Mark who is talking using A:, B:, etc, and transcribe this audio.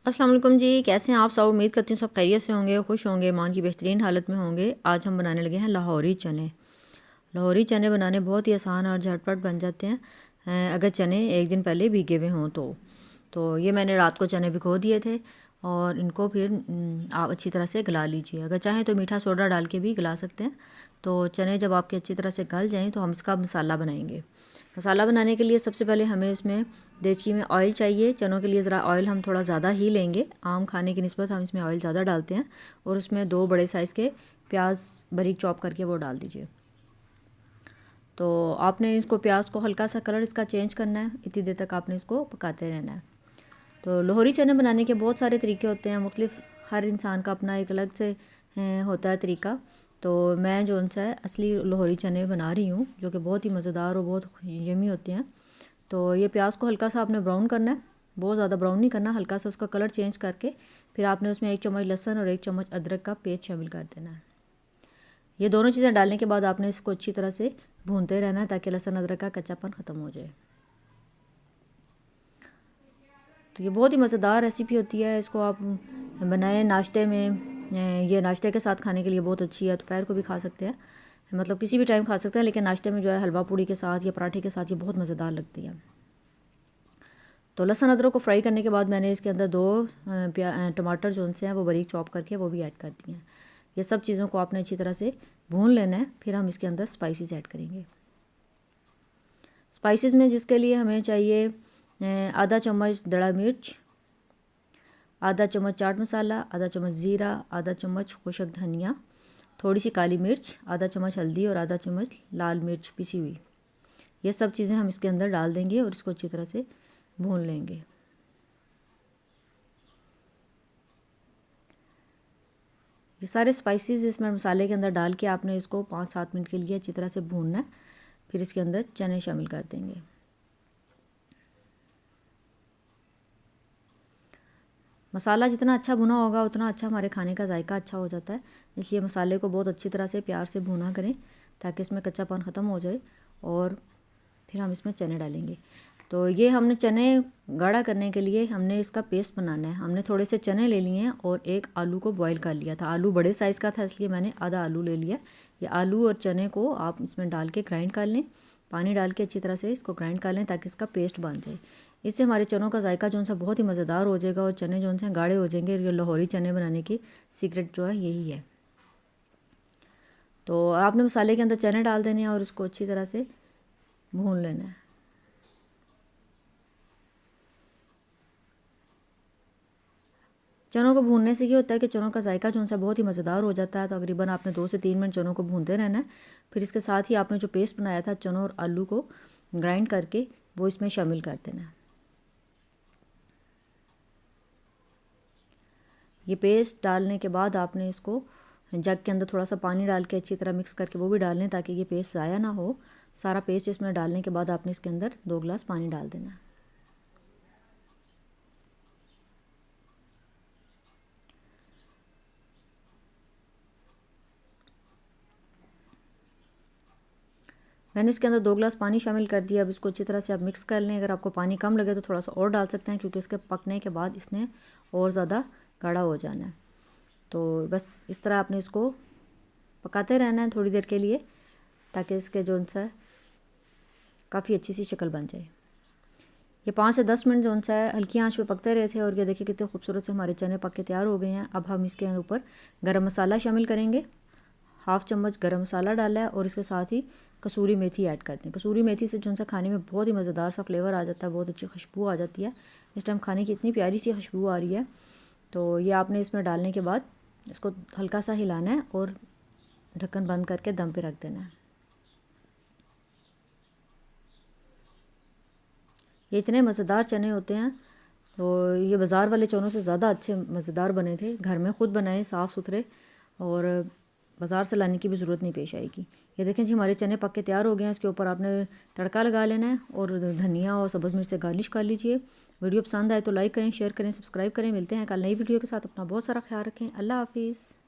A: अस्सलाम वालेकुम जी, कैसे हैं आप सब। उम्मीद करती हूँ सब खैरियत से होंगे, खुश होंगे, ईमान की बेहतरीन हालत में होंगे। आज हम बनाने लगे हैं लाहौरी चने। लाहौरी चने बनाने बहुत ही आसान और झटपट बन जाते हैं, अगर चने एक दिन पहले भीगे हुए हों तो ये मैंने रात को चने भिगो दिए थे और इनको फिर आप अच्छी तरह से गला लीजिए। अगर चाहें तो मीठा सोडा डाल के भी गला सकते हैं। तो चने जब आपके अच्छी तरह से गल जाएँ तो हम इसका मसाला बनाएंगे। मसाला बनाने के लिए सबसे पहले हमें इसमें देचकी में ऑयल चाहिए। चनों के लिए ज़रा ऑयल हम थोड़ा ज़्यादा ही लेंगे, आम खाने की निस्बत हम इसमें ऑयल ज़्यादा डालते हैं। और उसमें 2 बड़े साइज़ के प्याज बारीक चॉप करके वो डाल दीजिए। तो आपने इसको प्याज को हल्का सा कलर इसका चेंज करना है, इतनी देर तक आपने इसको पकाते रहना है। तो लाहौरी चने बनाने के बहुत सारे तरीके होते हैं, मुख्तलिफ हर इंसान का अपना एक अलग से होता है तरीका। तो मैं जो उनसे असली लाहौरी चने बना रही हूँ, जो कि बहुत ही मज़ेदार और बहुत यमी होते हैं। तो ये प्याज को हल्का सा आपने ब्राउन करना है, बहुत ज़्यादा ब्राउन नहीं करना, हल्का सा उसका कलर चेंज करके फिर आपने उसमें 1 चम्मच लहसुन और 1 चम्मच अदरक का पेस्ट शामिल कर देना है। ये दोनों चीज़ें डालने के बाद आपने इसको अच्छी तरह से भूनते रहना है ताकि लहसुन अदरक का कच्चापन ख़त्म हो जाए। तो ये बहुत ही मज़ेदार रेसिपी होती है, इसको आप बनाएं नाश्ते में। ये नाश्ते के साथ खाने के लिए बहुत अच्छी है, दोपहर को भी खा सकते हैं, मतलब किसी भी टाइम खा सकते हैं, लेकिन नाश्ते में जो है हलवा पूड़ी के साथ या पराठे के साथ ये बहुत मज़ेदार लगती है। तो लहसुन अदरक को फ्राई करने के बाद मैंने इसके अंदर 2 टमाटर जो उनसे हैं वो बारीक चॉप करके वो भी ऐड कर दिए हैं। ये सब चीज़ों को आपने अच्छी तरह से भून लेना है, फिर हम इसके अंदर स्पाइसेस ऐड करेंगे। स्पाइसेस में जिसके लिए हमें चाहिए आधा चम्मच दड़ा मिर्च, आधा चम्मच चाट मसाला, आधा चम्मच ज़ीरा, आधा चम्मच खुशक धनिया, थोड़ी सी काली मिर्च, आधा चम्मच हल्दी और आधा चम्मच लाल मिर्च पिसी हुई। ये सब चीज़ें हम इसके अंदर डाल देंगे और इसको अच्छी तरह से भून लेंगे। ये सारे स्पाइसेस इसमें मसाले के अंदर डाल के आपने इसको 5-7 मिनट के लिए अच्छी तरह से भूनना है, फिर इसके अंदर चने शामिल कर देंगे। मसाला जितना अच्छा भुना होगा उतना अच्छा हमारे खाने का जायका अच्छा हो जाता है, इसलिए मसाले को बहुत अच्छी तरह से प्यार से भुना करें ताकि इसमें कच्चापन ख़त्म हो जाए। और फिर हम इसमें चने डालेंगे। तो ये हमने चने गाढ़ा करने के लिए हमने इसका पेस्ट बनाना है। हमने थोड़े से चने ले लिए हैं और 1 आलू को बॉईल कर लिया था। आलू बड़े साइज़ का था इसलिए मैंने आधा आलू ले लिया। ये आलू और चने को आप इसमें डाल के ग्राइंड कर लें, पानी डाल के अच्छी तरह से इसको ग्राइंड कर लें ताकि इसका पेस्ट बन जाए। इससे हमारे चनों का जायका जो उनसे बहुत ही मज़ेदार हो जाएगा और चने जो उनसे गाढ़े हो जाएंगे। ये लाहौरी चने बनाने की सीक्रेट जो है यही है। तो आपने मसाले के अंदर चने डाल देने हैं और उसको अच्छी तरह से भून लेना है। चनों को भूनने से ये होता है कि चनों का जायका जो उनसे बहुत ही मज़ेदार हो जाता है। तो तकरीबन आपने 2 से 3 मिनट चनों को भूनते रहना है। फिर इसके साथ ही आपने जो पेस्ट बनाया था चनों और आलू को ग्राइंड करके वो इसमें शामिल कर देना है। ये पेस्ट डालने के बाद आपने इसको जग के अंदर थोड़ा सा पानी डाल के अच्छी तरह मिक्स करके वो भी डाल लें ताकि ये पेस्ट ज़ाया ना हो। सारा पेस्ट इसमें डालने के बाद आपने इसके अंदर 2 गिलास पानी डाल देना है। मैंने इसके अंदर 2 गिलास पानी शामिल कर दिया। अब इसको अच्छी तरह से आप मिक्स कर लें। अगर आपको पानी कम लगे तो थोड़ा सा और डाल सकते हैं, क्योंकि इसके पकने के बाद इसने और ज़्यादा गाढ़ा हो जाना है। तो बस इस तरह आपने इसको पकाते रहना है थोड़ी देर के लिए ताकि इसके जो उनसा काफ़ी अच्छी सी शक्ल बन जाए। ये 5 से 10 मिनट जो उनसा हल्की आंच पे पकते रहे थे और ये देखिए कितने खूबसूरत से हमारे चने पक के तैयार हो गए हैं। अब हम इसके ऊपर गरम मसाला शामिल करेंगे। 1/2 चम्मच गरम मसाला डाला है और इसके साथ ही कसूरी मेथी ऐड करते हैं। कसूरी मेथी से जो सा खाने में बहुत ही मज़ेदार सा फ्लेवर आ जाता है, बहुत अच्छी खुशबू आ जाती है। इस टाइम खाने की इतनी प्यारी सी खुशबू आ रही है। तो ये आपने इसमें डालने के बाद इसको हल्का सा हिलाना है और ढक्कन बंद करके दम पे रख देना है। ये इतने मज़ेदार चने होते हैं। तो ये बाज़ार वाले चनों से ज़्यादा अच्छे मज़ेदार बने थे। घर में ख़ुद बनाए साफ़ सुथरे और बाज़ार से लाने की भी ज़रूरत नहीं पेश आएगी। ये देखें जी हमारे चने पक के तैयार हो गए हैं। इसके ऊपर आपने तड़का लगा लेना है और धनिया और सब्ज़ मिर्च से गार्निश कर लीजिए। वीडियो पसंद आए तो लाइक करें, शेयर करें, सब्सक्राइब करें। मिलते हैं कल नई वीडियो के साथ। अपना बहुत सारा ख्याल रखें। अल्लाह हाफिज़।